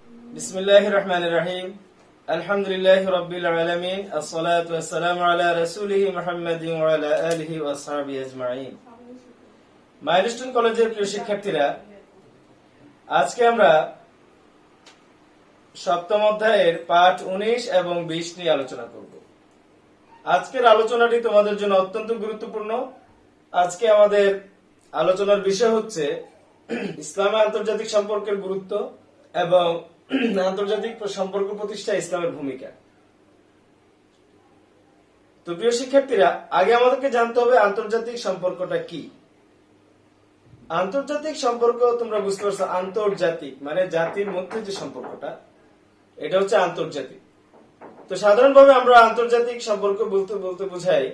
বিসমিল্লাহির রহমানির রহিম। আলহামদুলিল্লাহি রাব্বিল আলামিন। আসসালাতু ওয়াসসালামু আলা রাসূলিহি মুহাম্মাদিন ওয়া আলা আলিহি ওয়া আসহাবিহি আজমাইন। মাইলস্টোন কলেজের প্রিয় শিক্ষার্থীরা, আজকে আমরা সপ্তম অধ্যায়ের পাঠ 19 এবং 20 নিয়ে আলোচনা করব। আজকের আলোচনাটি তোমাদের জন্য অত্যন্ত গুরুত্বপূর্ণ। আজকে আমাদের আলোচনার বিষয় হচ্ছে ইসলামে আন্তর্জাতিক সম্পর্কের গুরুত্ব এবং আন্তর্জাতিক সম্পর্ক প্রতিষ্ঠায় ইসলামের ভূমিকা। তো প্রিয় শিক্ষার্থীরা, আগে আমাদেরকে জানতে হবে আন্তর্জাতিক সম্পর্কটা কি। আন্তর্জাতিক সম্পর্ক তোমরা বুঝতে পারছো, আন্তর্জাতিক মানে জাতির মধ্যে যে সম্পর্কটা, এটা হচ্ছে আন্তর্জাতিক। তো সাধারণভাবে আমরা আন্তর্জাতিক সম্পর্ক বলতে বলতে বোঝাই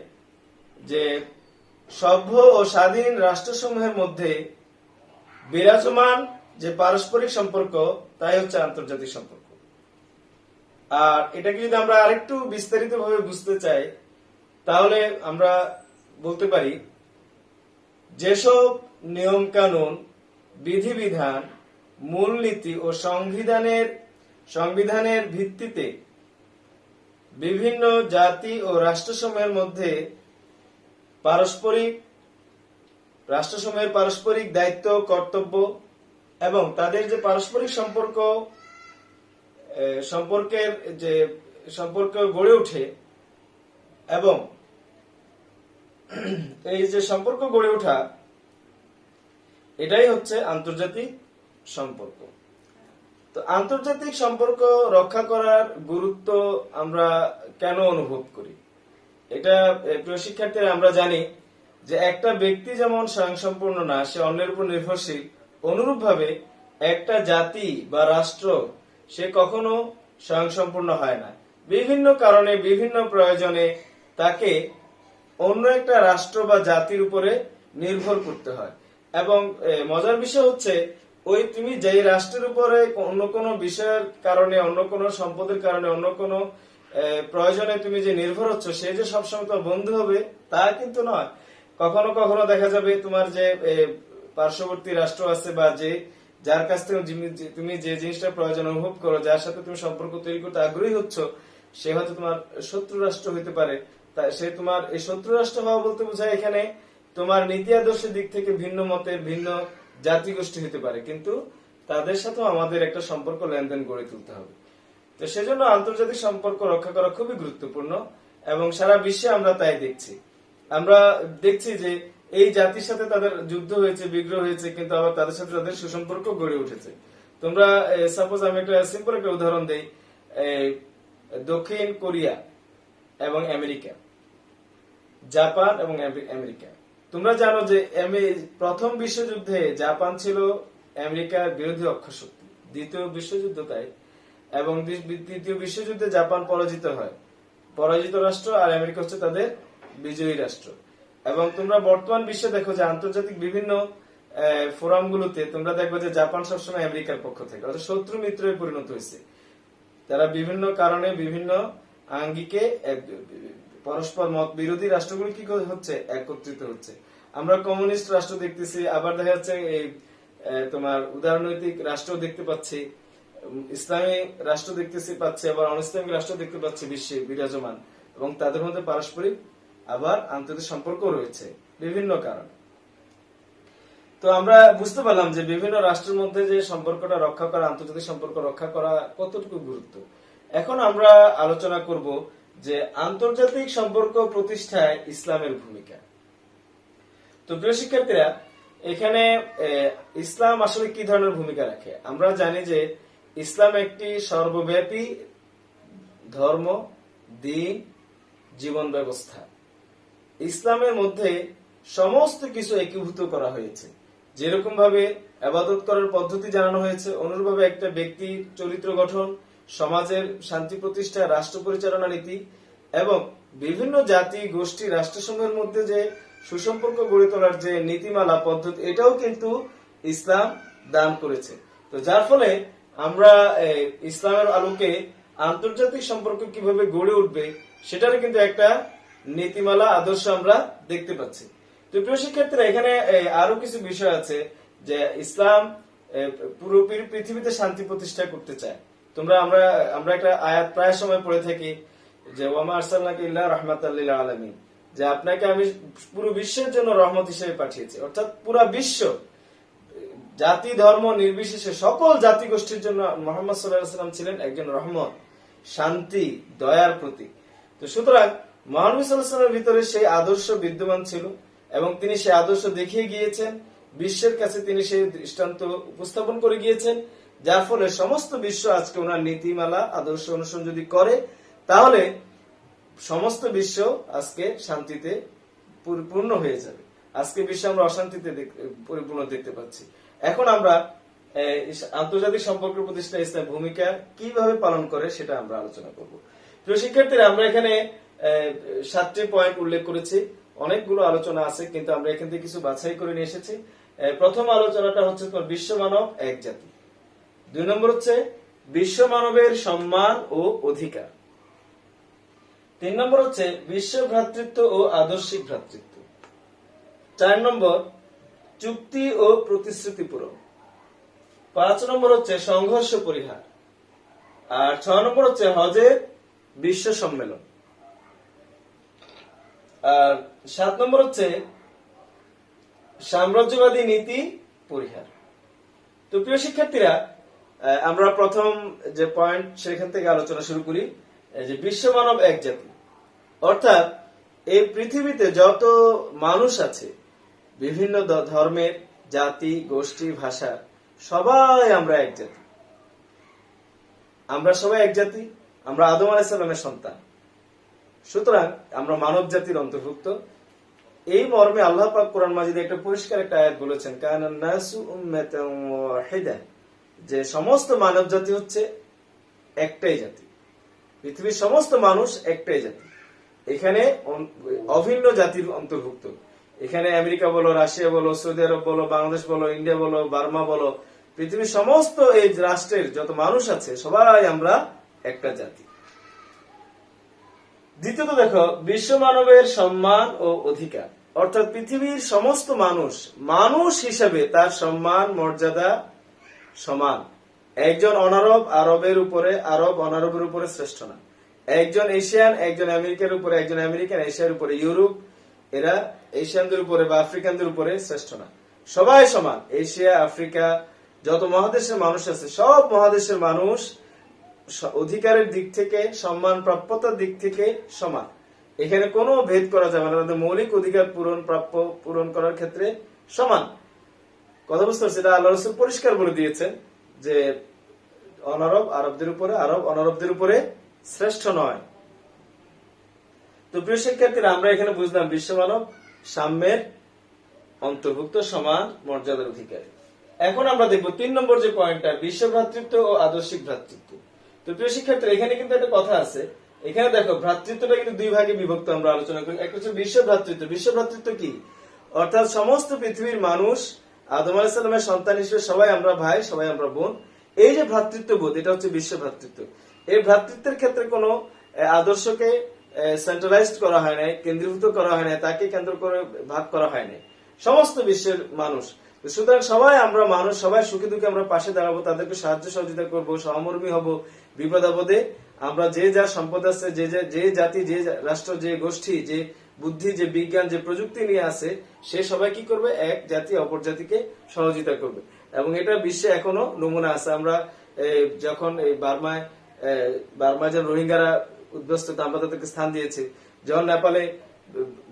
যে সভ্য ও স্বাধীন রাষ্ট্রসমূহের মধ্যে বিরাজমান যে পারস্পরিক সম্পর্ক, তাই হচ্ছে আন্তর্জাতিক সম্পর্ক। আর এটাকে যদি আমরা আরেকটু বিস্তারিত ভাবে বুঝতে চাই, তাহলে আমরা বলতে পারি যেসব নিয়ম কানুন, বিধিবিধান, মূলনীতি ও সংবিধানের ভিত্তিতে বিভিন্ন জাতি ও রাষ্ট্রসমূহের মধ্যে রাষ্ট্রসমূহের পারস্পরিক দায়িত্ব, কর্তব্য এবং তাদের যে পারস্পরিক সম্পর্কের যে সম্পর্ক গড়ে ওঠে, এবং এই যে সম্পর্ক গড়ে ওঠা, এটাই হচ্ছে আন্তর্জাতিক সম্পর্ক। তো আন্তর্জাতিক সম্পর্ক রক্ষা করার গুরুত্ব আমরা কেন অনুভব করি, এটা প্রিয় শিক্ষার্থীরা আমরা জানি যে একটা ব্যক্তি যেমন স্বয়ংসম্পূর্ণ না, সে অন্যের উপর নির্ভরশীল, অনুরূপভাবে একটা জাতি বা রাষ্ট্র সে কখনো স্বয়ংসম্পূর্ণ হয় না। বিভিন্ন কারণে, বিভিন্ন প্রয়োজনে তাকে অন্য একটা রাষ্ট্র বা জাতির উপরে নির্ভর করতে হয়। এবং মজার বিষয় হচ্ছে, ওই তুমি যেই রাষ্ট্রের উপরে অন্য কোনো বিষয়ের কারণে, অন্য কোনো সম্পদের কারণে, অন্য কোনো প্রয়োজনে তুমি যে নির্ভর হচ্ছ, সে যে সবসময় তোমার বন্ধু হবে তা কিন্তু নয়। কখনো কখনো দেখা যাবে তোমার যে পার্শ্ববর্তী রাষ্ট্র আছে বা যার কাছ থেকে তুমি যে জিনিসটা প্রয়োজন অনুভব করো, যার সাথে তুমি সম্পর্ক তৈরি করতে আগ্রহী হচ্ছ, সে হয়তো তোমার শত্রু রাষ্ট্র হইতে পারে। সে তোমার এই শত্রু রাষ্ট্র হওয়া বলতে বোঝায় এখানে তোমার নীতি আদর্শের দিক থেকে ভিন্ন মতের, ভিন্ন জাতিগোষ্ঠী হতে পারে, কিন্তু তাদের সাথেও আমাদের একটা সম্পর্ক, লেনদেন গড়ে তুলতে হবে। তো সেজন্য আন্তর্জাতিক সম্পর্ক রক্ষা করা খুবই গুরুত্বপূর্ণ এবং সারা বিশ্বে আমরা তাই দেখছি। আমরা দেখছি যে এই জাতির সাথে তাদের যুদ্ধ হয়েছে, বিগ্রহ হয়েছে, কিন্তু আবার তাদের সাথে তাদের সুসম্পর্ক গড়ে উঠেছে। তোমরা সাপোজ আমি একটা সিম্পল একটা উদাহরণ দেই, দক্ষিণ কোরিয়া এবং আমেরিকা, জাপান এবং আমেরিকা। তোমরা জানো যে প্রথম বিশ্বযুদ্ধে জাপান ছিল আমেরিকার বিরোধী অক্ষশক্তি, দ্বিতীয় বিশ্বযুদ্ধ তাই, এবং তৃতীয় বিশ্বযুদ্ধে জাপান পরাজিত রাষ্ট্র, আর আমেরিকা হচ্ছে তাদের বিজয়ী রাষ্ট্র। এবং তোমরা বর্তমান বিশ্বে দেখো যে আন্তর্জাতিক বিভিন্ন ফোরামগুলোতে তোমরা দেখবে যে জাপান সবসময় আমেরিকার পক্ষ থেকে, অর্থাৎ শত্রু মিত্রে পরিণত হয়েছে। তারা বিভিন্ন কারণে, বিভিন্ন আঙ্গিকে পরস্পর মত বিরোধী রাষ্ট্রগুলো কি হচ্ছে, একত্রিত হচ্ছে। আমরা কমিউনিস্ট রাষ্ট্র দেখতেছি, আবার দেখা যাচ্ছে এই তোমার উদারনৈতিক রাষ্ট্র দেখতে পাচ্ছি, ইসলামী রাষ্ট্র দেখতেছি পাচ্ছি, আবার অন ইসলামিক রাষ্ট্র দেখতে পাচ্ছি বিশ্বে বিরাজমান, এবং তাদের মধ্যে পারস্পরিক আবার আন্তর্জাতিক সম্পর্ক রয়েছে বিভিন্ন কারণে। তো আমরা বুঝতে পারলাম যে বিভিন্ন রাষ্ট্রের মধ্যে যে সম্পর্কটা রক্ষা করা, আন্তর্জাতিক সম্পর্ক রক্ষা করা কতটুকু গুরুত্ব। এখন আমরা আলোচনা করব যে আন্তর্জাতিক সম্পর্ক প্রতিষ্ঠায় ইসলামের ভূমিকা। তো প্রিয় শিক্ষার্থীরা, এখানে ইসলাম আসলে কি ধরনের ভূমিকা রাখে। আমরা জানি যে ইসলাম একটি সর্বব্যাপী ধর্ম, দিন, জীবন ব্যবস্থা। ইসলামের মধ্যে সমস্ত কিছু একীভূত করা হয়েছে। যেরকম ভাবে ইবাদত করার পদ্ধতি জানানো হয়েছে, অনুরূপভাবে একটা ব্যক্তির চরিত্র গঠন, সমাজের শান্তি প্রতিষ্ঠা, রাষ্ট্র পরিচালনা নীতি এবং বিভিন্ন জাতি, গোষ্ঠী, রাষ্ট্রসমূহের মধ্যে যে সুসম্পর্ক গড়ে তোলার যে নীতিমালা, পদ্ধতি, এটাও কিন্তু ইসলাম দান করেছে। তো যার ফলে আমরা ইসলামের আলোকে আন্তর্জাতিক সম্পর্ক কিভাবে গড়ে উঠবে সেটারও কিন্তু একটা নীতিমালা, আদর্শ আমরা দেখতে পাচ্ছি। তো প্রিয় শিক্ষার্থীরা, এখানে আরো কিছু বিষয় আছে যে ইসলাম পুরো পৃথিবীতে শান্তি প্রতিষ্ঠা করতে চায়। আমরা আমরা একটা আয়াত প্রায় সময় পড়ে থাকি যে ওয়ামা আরসালনাকা ইল্লা রাহমাতাল লিল আলামিন, যে আপনাকে আমি পুরো বিশ্বের জন্য রহমত হিসেবে পাঠিয়েছি। অর্থাৎ পুরো বিশ্ব, জাতি ধর্ম নির্বিশেষে সকল জাতি গোষ্ঠীর জন্য মুহাম্মদ সাল্লাল্লাহু আলাইহি ওয়াসাল্লাম ছিলেন একজন রহমত, শান্তি, দয়ার প্রতীক। তো সুতরাং মহানবী সাল্লাল্লাহু আলাইহি ওয়াসাল্লামের ভিতরে সেই আদর্শ বিদ্যমান ছিল এবং তিনি সেই আদর্শ দেখিয়ে গিয়েছেন, বিশ্বের কাছে তিনি সেই দৃষ্টান্ত উপস্থাপন করে গিয়েছেন, যার ফলে সমস্ত বিশ্ব আজকে ওনার নীতিমালা আদর্শ অনুসরণ যদি করে তাহলে সমস্ত বিশ্ব আজকে শান্তিতে পরিপূর্ণ হয়ে যাবে। আজকে বিশ্ব আমরা অশান্তিতে পরিপূর্ণ দেখতে পাচ্ছি। এখন আমরা আন্তর্জাতিক সম্পর্ক প্রতিষ্ঠা ইসলামের ভূমিকা কিভাবে পালন করে সেটা আমরা আলোচনা করব। প্রিয় শিক্ষার্থীরা, আমরা এখানে 7টি পয়েন্ট উল্লেখ করেছি। অনেকগুলো আলোচনা আছে, কিন্তু আমরা এখান থেকে কিছু বাছাই করে নিয়ে এসেছি। প্রথম আলোচনাটা হচ্ছে তোমার বিশ্ব মানব এক জাতি। 2 নম্বর হচ্ছে বিশ্ব মানবের সম্মান ও অধিকার। 3 নম্বর হচ্ছে বিশ্ব ভ্রাতৃত্ব ও আদর্শিক ভ্রাতৃত্ব। 4 নম্বর চুক্তি ও প্রতিশ্রুতি পূরণ। 5 নম্বর হচ্ছে সংঘর্ষ পরিহার। আর 6 নম্বর হচ্ছে হজের বিশ্ব সম্মেলন। আর 7 নম্বর হচ্ছে সাম্রাজ্যবাদী নীতি পরিহার। তো প্রিয় শিক্ষার্থীরা, আমরা প্রথম যে পয়েন্ট সেখান থেকে আলোচনা শুরু করি, যে বিশ্ব মানব এক জাতি। অর্থাৎ এই পৃথিবীতে যত মানুষ আছে, বিভিন্ন ধর্মের, জাতি, গোষ্ঠী, ভাষা, সবাই আমরা এক জাতি। আমরা সবাই এক জাতি, আমরা আদম আলাইহিস সালামের সন্তান। সুতরাং আমরা মানব জাতির অন্তর্ভুক্ত। এই মর্মে আল্লাহ পাক কোরআন মাজিদে একটা পরিষ্কার একটা আয়াত বলেছেন, কানান নাসু উম্মাতান ওয়াহিদা, যে সমস্ত মানব জাতি হচ্ছে একটাই জাতি। পৃথিবীর সমস্ত মানুষ একটাই জাতি। এখানে অভিন্ন জাতির অন্তর্ভুক্ত। এখানে আমেরিকা বলো, রাশিয়া বলো, সৌদি আরব বলো, বাংলাদেশ বলো, ইন্ডিয়া বলো, বার্মা বলো, পৃথিবীর সমস্ত এই রাষ্ট্রের যত মানুষ আছে সবাই আমরা একটা জাতি। দ্বিতীয়ত দেখো, বিশ্ব মানবের সম্মান ও অধিকার। অর্থাৎ পৃথিবীর সমস্ত মানুষ মানুষ হিসেবে তার সম্মান মর্যাদা সমান। একজন অনারব আরবের উপরে, আরব অনারবের উপরে শ্রেষ্ঠ না। একজন এশিয়ান একজন আমেরিকার উপরে, একজন আমেরিকান এশিয়ার উপরে, ইউরোপ এরা এশিয়ানদের উপরে বা আফ্রিকানদের উপরে শ্রেষ্ঠ না। সবাই সমান। এশিয়া, আফ্রিকা, যত মহাদেশের মানুষ আছে সব মহাদেশের মানুষ অধিকারের দিক থেকে, সম্মান প্রাপ্যতার দিক থেকে সমান। এখানে কোনো ভেদ করা যাবে না। আমাদের মৌলিক অধিকার পূরণ করার ক্ষেত্রে সমান। কথা বুঝতে পারছি? এটা আল্লাহ রাসূল পরিষ্কার বলে দিয়েছেন যে অনারব আরবদের উপরে, আরব অনারবদের উপরে শ্রেষ্ঠ নয়। তো প্রিয় শিক্ষার্থীরা, আমরা এখানে বুঝলাম বিশ্ব মানব সাম্যের অন্তর্ভুক্ত, সমান মর্যাদার অধিকারী। এখন আমরা দেখবো 3 নম্বর যে পয়েন্টটা, বিশ্ব ভ্রাতৃত্ব ও আদর্শিক ভ্রাতৃত্ব। তো প্রিয় শিক্ষার্থীরা, এখানে কিন্তু একটা কথা আছে। এখানে দেখো, ভ্রাতৃত্বটা কিন্তু 2 ভাগে বিভক্ত। আমরা আলোচনা করি। একটা হচ্ছে বিশ্ব ভ্রাতৃত্ব। বিশ্ব ভ্রাতৃত্ব কি? অর্থাৎ সমস্ত পৃথিবীর মানুষ আদম আলাইহিস সালামের সন্তান হিসেবে সবাই আমরা ভাই, সবাই আমরা বোন। এই যে ভ্রাতৃত্ববোধ, এটা হচ্ছে বিশ্ব ভ্রাতৃত্ব। এই ভ্রাতৃত্বের ক্ষেত্রে কোনো আদর্শকে সেন্ট্রালাইজড করা হয় নাই, কেন্দ্রীভূত করা হয় নাই, তাকে কেন্দ্র করে ভাগ করা হয় নাই। সমস্ত বিশ্বের মানুষ। সুতরাং সবাই আমরা মানুষ, সবাই সুখে দুঃখে আমরা পাশে দাঁড়াবো, তাদেরকে সাহায্য সহযোগিতা করবো, সহমর্মী হব। বিপদ আপদে আমরা যে যার সম্পদ আছে, যে জাতি, যে রাষ্ট্র, যে গোষ্ঠী, যে বুদ্ধি, যে বিজ্ঞান, যে প্রযুক্তি নিয়ে আছে, সে সবাই কি করবে? এক জাতি অপর জাতিকে সহযোগিতা করবে। এবং এটা বিশ্বে এখনো নমুনা আছে। আমরা যখন এই বার্মায় যে রোহিঙ্গারা উদ্বস্ত, আমরা তাদেরকে স্থান দিয়েছি। যখন নেপালে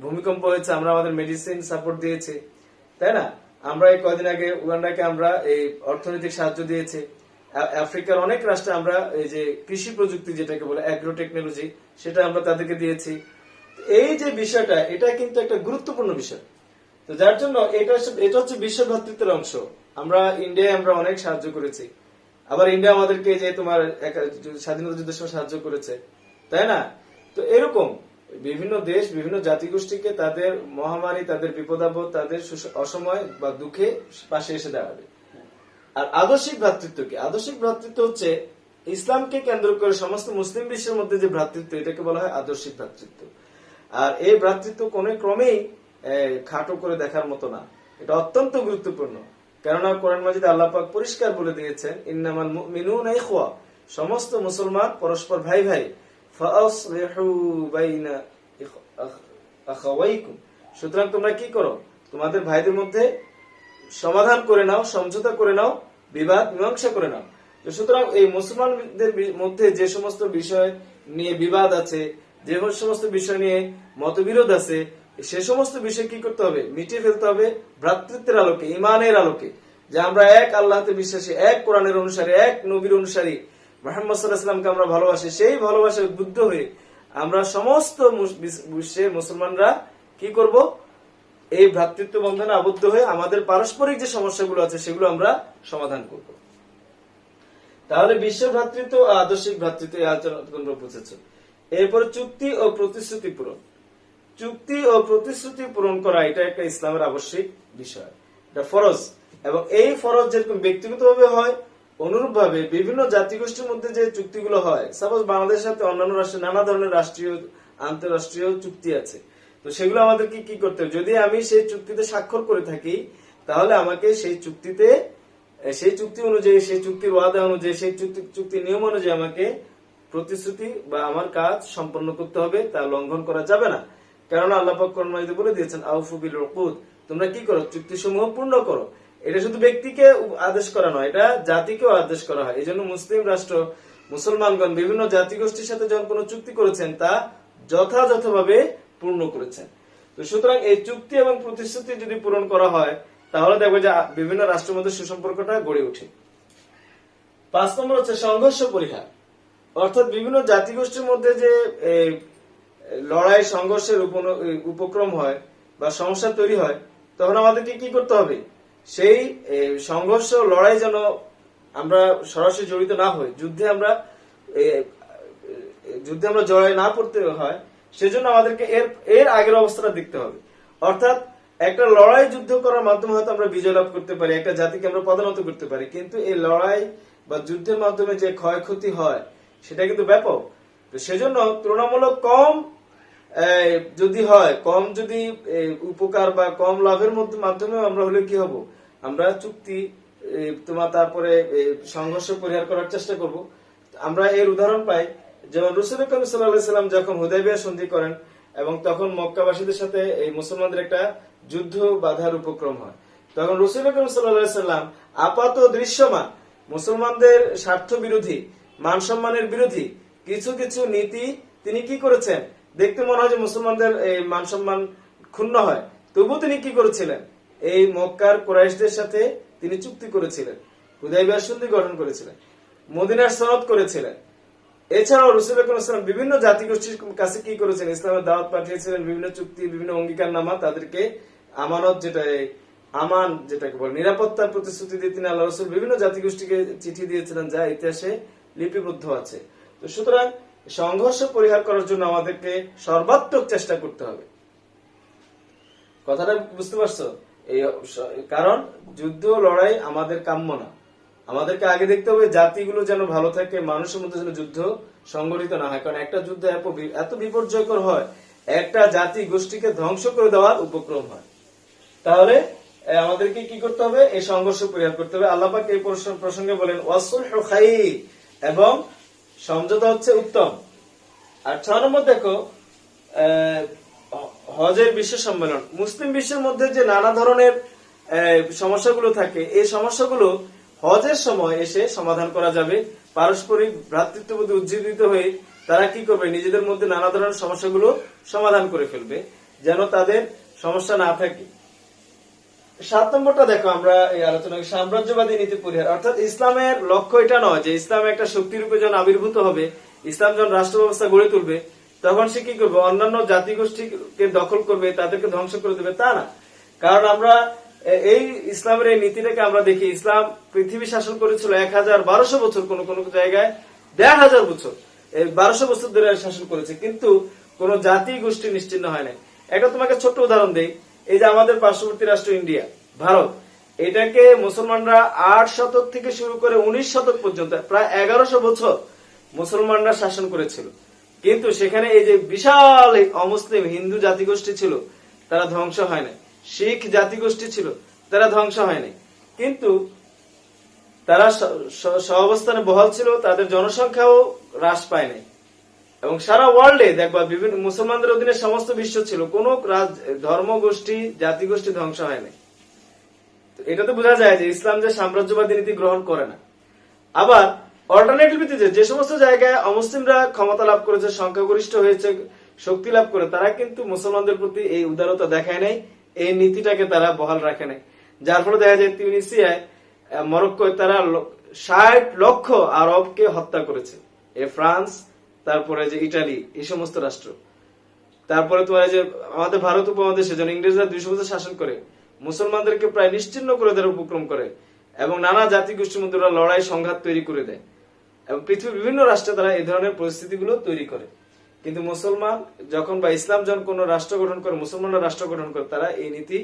ভূমিকম্প হয়েছে, আমরা আমাদের মেডিসিন সাপোর্ট দিয়েছি, তাই না? আমরা এই কয়েকদিন আগে উগান্ডাকে আমরা এই অর্থনৈতিক সাহায্য দিয়েছি। আফ্রিকার অনেক রাষ্ট্রে আমরা এই যে কৃষি প্রযুক্তি, যেটাকে বলে অ্যাগ্রো টেকনোলজি, সেটা আমরা তাদেরকে দিয়েছি। এই যে বিষয়টা, এটা কিন্তু একটা গুরুত্বপূর্ণ বিষয়। তো যার জন্য এটা হচ্ছে বিশ্ব ভ্রাতৃত্বের অংশ। আমরা ইন্ডিয়ায় আমরা অনেক সাহায্য করেছি। আবার ইন্ডিয়া আমাদেরকে যে তোমার স্বাধীনতা যুদ্ধের সময় সাহায্য করেছে, তাই না? তো এরকম বিভিন্ন দেশ, বিভিন্ন জাতিগোষ্ঠীকে তাদের মহামারী, তাদের বিপদাপদ, তাদের অসময় বা দুঃখে পাশে এসে দাঁড়াবে। আর আদর্শিক ভ্রাতৃত্ব কি? আদর্শিক ভ্রাতৃত্ব হচ্ছে ইসলামকে কেন্দ্র করে সমস্ত মুসলিম বিশ্বের মধ্যে যে ভ্রাতৃত্ব, এটাকে বলা হয় আদর্শিক ভ্রাতৃত্ব। আর এই ভ্রাতৃত্ব কোন ক্রমেই খাটো করে দেখার মতো না, এটা অত্যন্ত গুরুত্বপূর্ণ। কেননা কোরআন মাজিদে আল্লাহ পাক পরিষ্কার বলে দিয়েছেন, ইন্নামাল মুমিনুনা ইখওয়া, সমস্ত মুসলমান পরস্পর ভাই ভাই। ফাআসলিহু বাইনা আখাওয়াইকুম, সুতরাং তোমরা কি করো, তোমাদের ভাইদের মধ্যে সমাধান করে নাও, সমঝোতা করে নাও, বিবাদ মীমাংসা করে নাও। তো সুতরাং এই মুসলমানদের মধ্যে যে সমস্ত বিষয় নিয়ে বিবাদ আছে, যে সমস্ত বিষয় নিয়ে মতবিরোধ আছে, সে সমস্ত বিষয় কি করতে হবে, মিটিয়ে ফেলতে হবে ভ্রাতৃত্বের আলোকে, ইমানের আলোকে, যে আমরা এক আল্লাহতে বিশ্বাসী, এক কোরআনের অনুসারী, এক নবীর অনুসারী, মুহাম্মদ সাল্লাল্লাহু আলাইহি ওয়াসাল্লামকে আমরা ভালোবাসি। সেই ভালোবাসায় উদ্বুদ্ধ হয়ে আমরা সমস্ত বিশ্বের মুসলমানরা কি করব, এই ভ্রাতৃত্ব বন্ধনে আবদ্ধ হয়ে আমাদের পারস্পরিক যে সমস্যাগুলো আছে সেগুলো আমরা সমাধান করব। তাহলে বিশ্ব ভ্রাতৃত্ব ও আদর্শিক ভ্রাতৃত্ব এই আলোচনা তোমরা বুঝেছো। এরপরে চুক্তি ও প্রতিশ্রুতি পূরণ। চুক্তি ও প্রতিশ্রুতি পূরণ করা এটা একটা ইসলামের আবশ্যিক বিষয়, এটা ফরজ। এবং এই ফরজ যেরকম ব্যক্তিগতভাবে হয়, অনুরূপভাবে বিভিন্ন জাতিগোষ্ঠীর মধ্যে যে চুক্তিগুলো হয়, সাপোজ বাংলাদেশের সাথে অন্যান্য রাষ্ট্রের নানা ধরনের রাষ্ট্রীয় আন্তঃরাষ্ট্রীয় চুক্তি আছে, তো সেগুলো আমাদেরকে কি করতে হবে, যদি আমি সেই চুক্তিতে স্বাক্ষর করে থাকি তাহলে আমাকে সেই চুক্তিতে, সেই চুক্তি অনুযায়ী, সেই চুক্তির ওয়াদা অনুযায়ী, সেই চুক্তি নিয়ম অনুযায়ী আমাকে প্রতিশ্রুতি বা আমার কাজ সম্পন্ন করতে হবে, তা লঙ্ঘন করা যাবে না। কেননা আল্লাহ পাক কোরআন মাজিদে বলে দিয়েছেন, আউফু বিল উকুদ, তোমরা কি করো, চুক্তি সমূহ পূর্ণ করো। এটা শুধু ব্যক্তিকে আদেশ করা নয়, এটা জাতিকেও আদেশ করা হয়। এই জন্য মুসলিম রাষ্ট্র, মুসলমানগণ বিভিন্ন জাতিগোষ্ঠীর সাথে যখন কোনো চুক্তি করেছেন তা যথাযথভাবে পূর্ণ করেছেন। তো সুতরাং এই চুক্তি এবং প্রতিশ্রুতি যদি পূরণ করা হয় তাহলে দেখবে যে বিভিন্ন রাষ্ট্রের মধ্যে সুসম্পর্কটা গড়ে ওঠে। 5 নম্বর হচ্ছে সংঘর্ষ পরিহার, অর্থাৎ বিভিন্ন জাতিগোষ্ঠীর মধ্যে যে লড়াই সংঘর্ষের উপক্রম হয় বা সমস্যা তৈরি হয়, তখন আমাদেরকে কি করতে হবে, সেই সংঘর্ষ লড়াই যেন আমরা সরাসরি জড়িত না হই, যুদ্ধে আমরা জড়াই না পড়তে হয়, সেজন্য আমাদেরকে এর আগের অবস্থাটা দেখতে হবে। অর্থাৎ একটা লড়াই যুদ্ধ করার মাধ্যমে হয়তো আমরা বিজয় লাভ করতে পারি, একটা জাতিকে আমরা পদানত করতে পারি, কিন্তু এই লড়াই বা যুদ্ধের মাধ্যমে যে ক্ষয়ক্ষতি হয় সেটা কিন্তু ব্যাপক। তো সেজন্য তুলনামূলক কম যদি হয়, কম যদি উপকার বা কম লাভের মাধ্যমে আমরা হলে কি হব, আমরা চুক্তি তারপরে সংঘর্ষ পরিহার করার চেষ্টা করব। আমরা এর উদাহরণ পাই, যেমন রাসূল করিম সাল্লাল্লাহু আলাইহি ওয়াসাল্লাম যখন হুদায়বিয়া সন্ধি করেন এবং তখন মক্কাবাসীদের সাথে এই মুসলমানদের একটা যুদ্ধ বাধার উপক্রম হয়, তখন রাসূল করিম সাল্লাল্লাহু আলাইহি ওয়াসাল্লাম আপাত দৃশ্যমান মুসলমানদের স্বার্থ বিরোধী, মান সম্মানের বিরোধী কিছু কিছু নীতি তিনি কি করেছেন, দেখতে মনে হয় যে মুসলমানদের এই মান সম্মান ক্ষুণ্ণ হয়, তবু তিনি কি করেছিলেন, এই মক্কার কুরাইশদের সাথে তিনি চুক্তি করেছিলেন, হুদায়বিয়া সন্ধি গঠন করেছিলেন, মদিনার সনদ করেছিলেন। এছাড়াও রাসূল সাল্লাল্লাহু আলাইহি ওয়াসাল্লাম বিভিন্ন জাতিগোষ্ঠীর কাছে কি করেছেন, ইসলামের দাওয়াত পাঠিয়েছিলেন, বিভিন্ন চুক্তি, বিভিন্ন অঙ্গীকারনামা, তাদেরকে আমানত যেটাকে বলে নিরাপত্তার প্রতিশ্রুতি দিয়ে তিনি আল্লাহ রাসূল বিভিন্ন জাতিগোষ্ঠীকে চিঠি দিয়েছিলেন, যা ইতিহাসে লিপিবদ্ধ আছে। তো সুতরাং সংঘর্ষ পরিহার করার জন্য আমাদেরকে সর্বাত্মক চেষ্টা করতে হবে। কথাটা বুঝতে পারছো? কারণ যুদ্ধ লড়াই আমাদের কাম্য না। আমাদেরকে আগে দেখতে হবে জাতিগুলো যেন ভালো থাকে, মানুষের মধ্যে যেন যুদ্ধ সংগঠিত না হয়। কারণ একটা যুদ্ধ এত বিপর্যয়কর হয়, একটা জাতি গোষ্ঠীকে ধ্বংস করে দেওয়ার উপক্রম হয়। তাহলে আমাদেরকে কি করতে হবে, এই সংঘর্ষ পরিহার করতে হবে। আল্লাহ পাক এই প্রসঙ্গে বলেন, ওয়াসুলহু খায়র, এবং সমঝোতা হচ্ছে উত্তম। আর 6 নম্বর দেখো, হজের বিশ্ব সম্মেলন। মুসলিম বিশ্বের মধ্যে যে নানা ধরনের সমস্যাগুলো থাকে, এই সমস্যাগুলো হজের সময় এসে সমাধান করা যাবে। পারস্পরিক ভ্রাতৃত্ববোধে উজ্জীবিত হয়ে তারা কি করবে, নিজেদের মধ্যে নানা ধরনের সমস্যাগুলো সমাধান করে ফেলবে, যেন তাদের সমস্যা না থাকে। 7 নম্বরটা দেখো, আমরা এই আলোচনা সাম্রাজ্যবাদী নীতি পরিহার। অর্থাৎ ইসলামের লক্ষ্য এটা নয় যে ইসলাম একটা শক্তিরূপে যখন আবির্ভূত হবে, ইসলাম যখন রাষ্ট্র ব্যবস্থা গড়ে তুলবে, তখন সে কি করবে, অন্যান্য জাতিগোষ্ঠীকে দখল করবে, তাদেরকে ধ্বংস করে দেবে, তা না। কারণ আমরা এই ইসলামের এই নীতিটাকে আমরা দেখি, ইসলাম পৃথিবী শাসন করেছিল 1012 বছর, কোন কোন জায়গায় 1500 বছর, 1200 বছর ধরে শাসন করেছে, কিন্তু কোন জাতি গোষ্ঠী নিশ্চিহ্ন হয় নাই। একটা তোমাকে ছোট্ট উদাহরণ দেই, এই যে আমাদের পার্শ্ববর্তী রাষ্ট্র ইন্ডিয়া, ভারত, এটাকে মুসলমানরা 8 শতক থেকে শুরু করে 19 শতক পর্যন্ত প্রায় 1100 বছর মুসলমানরা শাসন করেছিল, কিন্তু সেখানে এই যে বিশাল অমুসলিম হিন্দু জাতিগোষ্ঠী ছিল, তারা ধ্বংস হয় নাই। শিখ জাতিগোষ্ঠী ছিল, তারা ধ্বংস হয় নাই। কিন্তু তারা সহাবস্থানে বহাল ছিল, তাদের জনসংখ্যাও হ্রাস পায় নাই। এবং সারা ওয়ার্ল্ডে দেখবা বিভিন্ন মুসলমানদের অধীনে সমস্ত বিশ্ব ছিল, কোন ধর্ম গোষ্ঠী জাতি গোষ্ঠী ধ্বংস হয় নাই। এটা তো বোঝা যায় যে ইসলাম যে সাম্রাজ্যবাদী নীতি গ্রহণ করে না। আবার অল্টারনেটিভ ভিত্তিতে যে সমস্ত জায়গায় অমুসলিমরা ক্ষমতা লাভ করেছে, সংখ্যাগরিষ্ঠ হয়েছে, শক্তি লাভ করে, তারা কিন্তু মুসলমানদের প্রতি এই উদারতা দেখায় নাই, এই নীতিটাকে তারা বহাল রাখে নাই। যার ফলে দেখা যায় তিউনিসিয়ায়, মরক্কোয় তারা 60 লক্ষ আরবকে হত্যা করেছে। ফ্রান্স, তারপরে যে ইটালি, এই সমস্ত রাষ্ট্র, তারপরে তোমার যে আমাদের ভারত উপমহাদেশে যেন ইংরেজরা 200 বছর শাসন করে মুসলমানদেরকে প্রায় নিশ্চিহ্ন করে দেওয়ার উপক্রম করে এবং নানা জাতি গোষ্ঠীর মধ্যে লড়াই সংঘাত তৈরি করে দেয় এবং পৃথিবীর বিভিন্ন রাষ্ট্রে তারা এই ধরনের পরিস্থিতিগুলো তৈরি করে। কিন্তু মুসলমান যখন বা ইসলাম যখন কোন রাষ্ট্র গঠন করে, মুসলমানরা রাষ্ট্র গঠন করে, তারা এই নীতি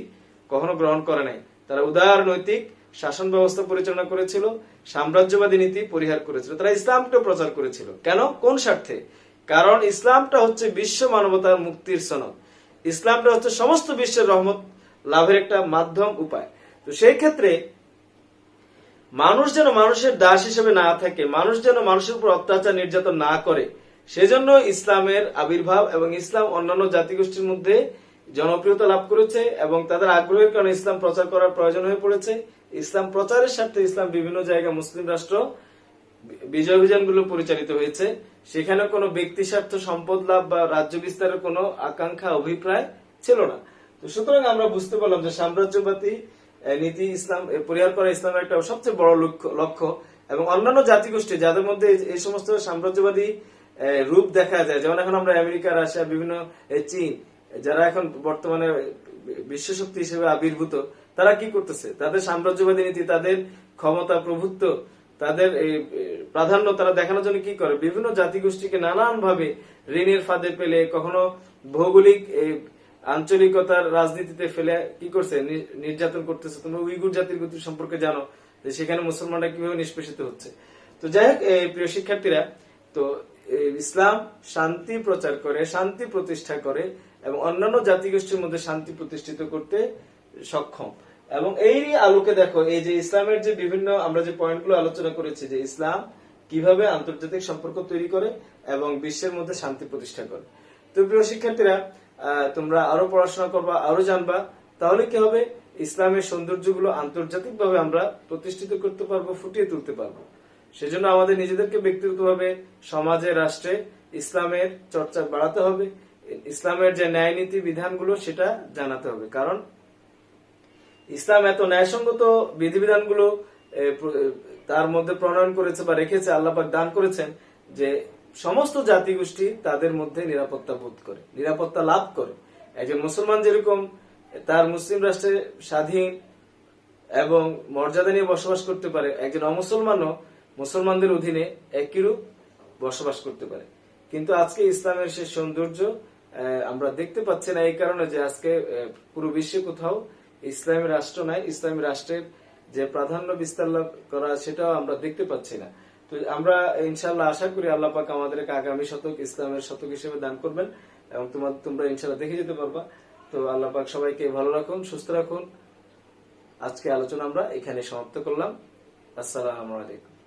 কখনো গ্রহণ করে নাই। তারা উদার নৈতিক শাসন ব্যবস্থা পরিচালনা করেছিল, সাম্রাজ্যবাদী নীতি পরিহার করেছিল, তারা ইসলামকে প্রচার করেছিল। কেন, কোন স্বার্থে? কারণ ইসলামটা হচ্ছে বিশ্ব মানবতার মুক্তির সনদ, ইসলামটা হচ্ছে সমস্ত বিশ্বের রহমত লাভের একটা মাধ্যম, উপায়। তো সেই ক্ষেত্রে মানুষ যেন মানুষের দাস হিসেবে না থাকে, মানুষ যেন মানুষের উপর অত্যাচার নির্যাতন না করে, সেজন্য ইসলামের আবির্ভাব এবং ইসলাম অন্যান্য জাতিগোষ্ঠীর মধ্যে জনপ্রিয়তা লাভ করেছে এবং তাদের আগ্রহের কারণে ইসলাম প্রচার করার প্রয়োজন হয়ে পড়েছে। ইসলাম প্রচারের স্বার্থে ইসলাম বিভিন্ন জায়গায় মুসলিম রাষ্ট্র বিজয় অভিযানগুলো পরিচালিত হয়েছে। সেখানে কোনো ব্যক্তি স্বার্থ, সম্পদ লাভ বা রাজ্য বিস্তারের কোনো আকাঙ্ক্ষা, অভিপ্রায় ছিল না। তো সুতরাং আমরা বুঝতে পারলাম যে সাম্রাজ্যবাদী নীতি ইসলাম পরিহার করা ইসলামের একটা সবচেয়ে বড় লক্ষ্য। এবং অন্যান্য জাতিগোষ্ঠী যাদের মধ্যে এই সমস্ত সাম্রাজ্যবাদী রূপ দেখা যায়, যেমন এখন আমরা আমেরিকা, রাশিয়া, বিভিন্ন চীন, যারা এখন বর্তমানে বিশ্বশক্তি হিসেবে আবির্ভূত, তারা কি করতেছে? তাদের সাম্রাজ্যবাদী নীতি, তাদের ক্ষমতা, প্রভুত্ব, তাদের প্রাধান্য তারা দেখানোর জন্য কি করে? বিভিন্ন জাতিগোষ্ঠীকে নানান ভাবে ঋণের ফাঁদে ফেলে, কখনো ভৌগোলিক আঞ্চলিকতার রাজনীতিতে ফেলে কি করছে? নির্যাতন করতেছে। তোমরা উইগুর জাতির গতি সম্পর্কে জানো যে সেখানে মুসলমানরা কিভাবে নিষ্পেষিত হচ্ছে। তো যাই হোক, প্রিয় শিক্ষার্থীরা, তো ইসলাম শান্তি প্রচার করে, শান্তি প্রতিষ্ঠা করে এবং অন্যান্য জাতিগোষ্ঠীর মধ্যে শান্তি প্রতিষ্ঠিত করতে সক্ষম। এবং এই আলোকে দেখো, এই যে ইসলামের যে বিভিন্ন আমরা যে পয়েন্টগুলো আলোচনা করেছি, যে ইসলাম কিভাবে আন্তর্জাতিক সম্পর্ক তৈরি করে এবং বিশ্বের মধ্যে শান্তি প্রতিষ্ঠা করে। তো প্রিয় শিক্ষার্থীরা, তোমরা আরো পড়াশোনা করবা, আরো জানবা, তাহলে কি হবে? ইসলামের সৌন্দর্যগুলো আন্তর্জাতিকভাবে আমরা প্রতিষ্ঠিত করতে পারবো, ফুটিয়ে তুলতে পারবো। সেজন্য আমাদের নিজেদেরকে ব্যক্তিগতভাবে, সমাজে, রাষ্ট্রে ইসলামের চর্চা বাড়াতে হবে। ইসলামের যে ন্যায় নীতি বিধানগুলো সেটা জানাতে হবে। কারণ ইসলাম এত ন্যায়সঙ্গত বিধিবিধানগুলো তার মধ্যে প্রণয়ন করেছে বা রেখেছে, আল্লাহ পাক দান করেছেন যে সমস্ত জাতিগোষ্ঠী তাদের মধ্যে নিরাপত্তা বোধ করে, নিরাপত্তা লাভ করে। একজন মুসলমান যেরকম তার মুসলিম রাষ্ট্রে স্বাধীন এবং মর্যাদা নিয়ে বসবাস করতে পারে, একজন অমুসলমানও মুসলমানদের অধীনে একইরূপ বসবাস করতে পারে। কিন্তু আজকে ইসলামের সে সৌন্দর্য আমরা দেখতে পাচ্ছি না, এই কারণে যে আজকে পুরো বিশ্বে কোথাও ইসলামী রাষ্ট্র নাই, ইসলামী রাষ্ট্রের যে প্রাধান্য বিস্তার লাভ করা সেটাও আমরা দেখতে পাচ্ছি না। তো আমরা ইনশাল্লাহ আশা করি আল্লাহ পাক আমাদেরকে আগামী শতক ইসলামের শতক হিসেবে দান করবেন এবং তোমরা ইনশাল্লাহ দেখে যেতে পারবা। তো আল্লাহ পাক সবাইকে ভালো রাখুন, সুস্থ রাখুন। আজকে আলোচনা আমরা এখানে সমাপ্ত করলাম। আসসালামু আলাইকুম।